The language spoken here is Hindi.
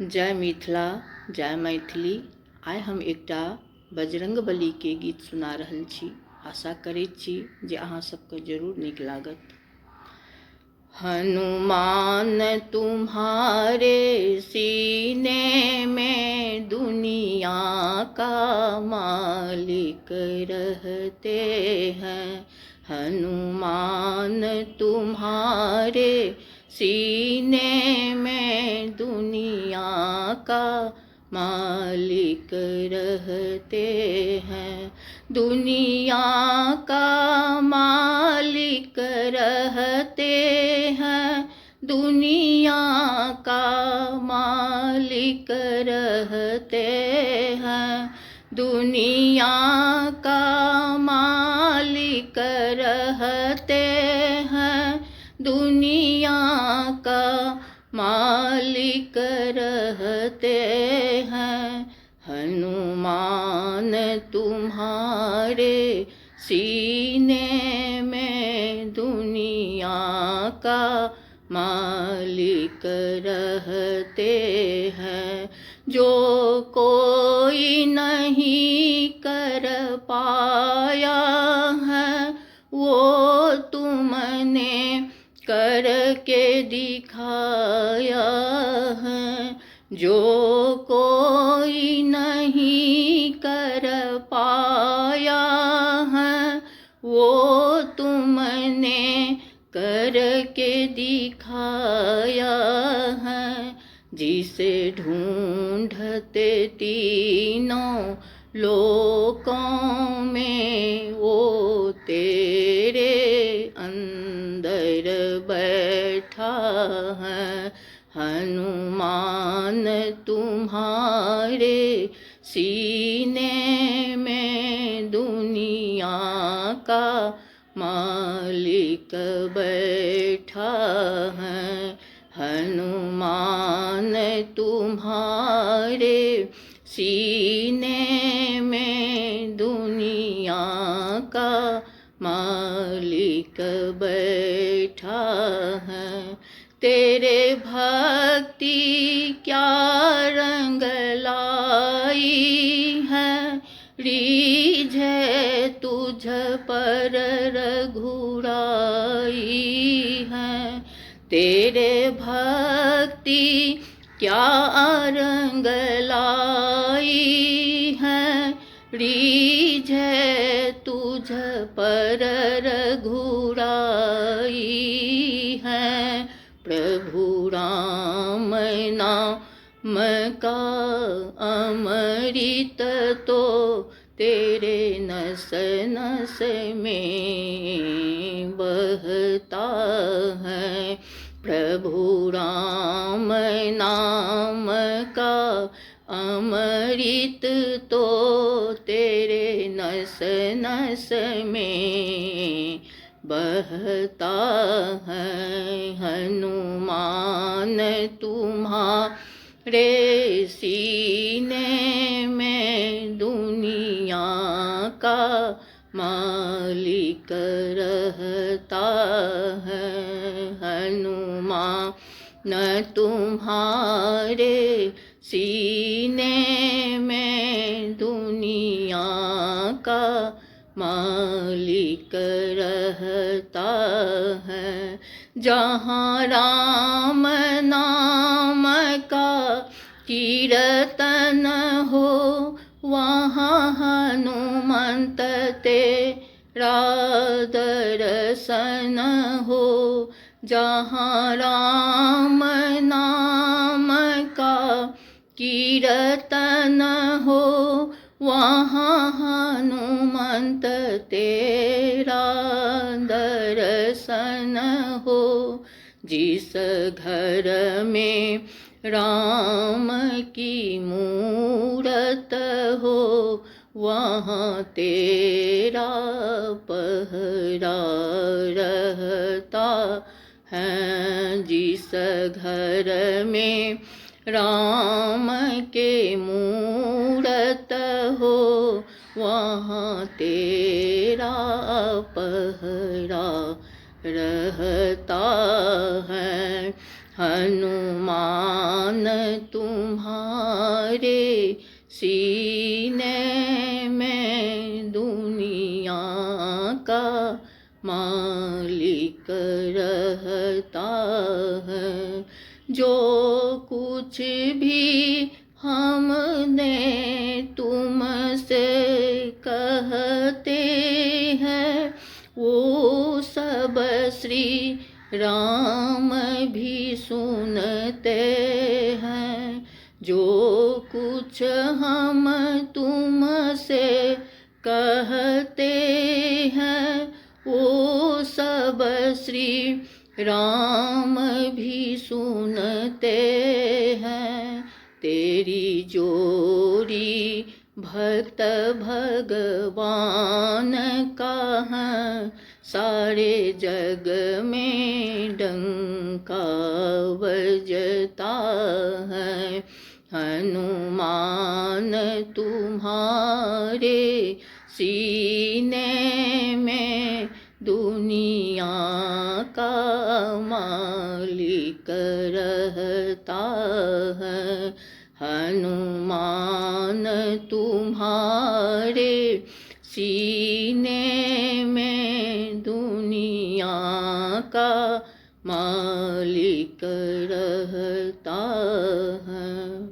जय मिथिला, जय मैथिली। आइ हम एकटा बजरंगबली के गीत सुना रहल छी। आशा करैत छी जे अहाँ सबके जरूर नीक लागत। हनुमान तुम्हारे सीने में दुनिया का मालिक रहते हैं। हनुमान तुम्हारे सीने में दुनिया का मालिक रहते हैं। दुनिया का मालिक रहते हैं। दुनिया का मालिक रहते हैं। दुनिया का मालिक रहते हैं। दुनिया का मालिक रहते हैं। हनुमान तुम्हारे सीने में दुनिया का मालिक रहते हैं। जो कोई नहीं कर पाया है वो तुमने करके दिखाया है। जो कोई नहीं कर पाया है वो तुमने करके दिखाया है। जिसे ढूंढते तीनों लोकों में वो तेरे अंदर बैठा है। हनुमान तुम्हारे सीने में दुनिया का मालिक बैठा है। हनुमान तुम्हारे सीने में दुनिया का मालिक बैठा है। तेरे भक्ति क्या रंग लाई है। रीझ है तुझ पर रघुराई है। तेरे भक्ति क्या रंग लाई है। रीझ है तुझ पर रघुराई है। प्रभु राम नाम का अमृत तो तेरे नस नस में बहता है। प्रभु राम नाम का अमृत तो तेरे नस नस में बहता है। हनुमान तुम्हारे सीने में दुनिया का मालिक रहता है। हनुमान तुम्हारे सीने में दुनिया का मालिक रहता है। जहाँ राम नाम का कीर्तन हो वहाँ हनुमंत तेरा दर्शन हो। जहाँ राम नाम का कीर्तन हो वहाँ हनुमंत तेरा दर्शन हो। जिस घर में राम की मूरत हो वहाँ तेरा पहरा रहता है। जिस घर में राम के मूरत हो वहाँ तेरा पहरा रहता है। हनुमान तुम्हारे सीने में दुनिया का मालिक रहता है। जो कुछ भी हमने तुमसे कहते हैं वो सब श्री राम भी सुनते हैं। जो कुछ हम तुमसे कहते हैं वो सब श्री राम भी सुनते हैं। तेरी जोड़ी भक्त भगवान का है, सारे जग में डंका बजता है। हनुमान तुम्हारे सीने में दुनिया का मालिक रहता है। हनुमान तुम्हारे सीने में दुनिया का मालिक रहता है।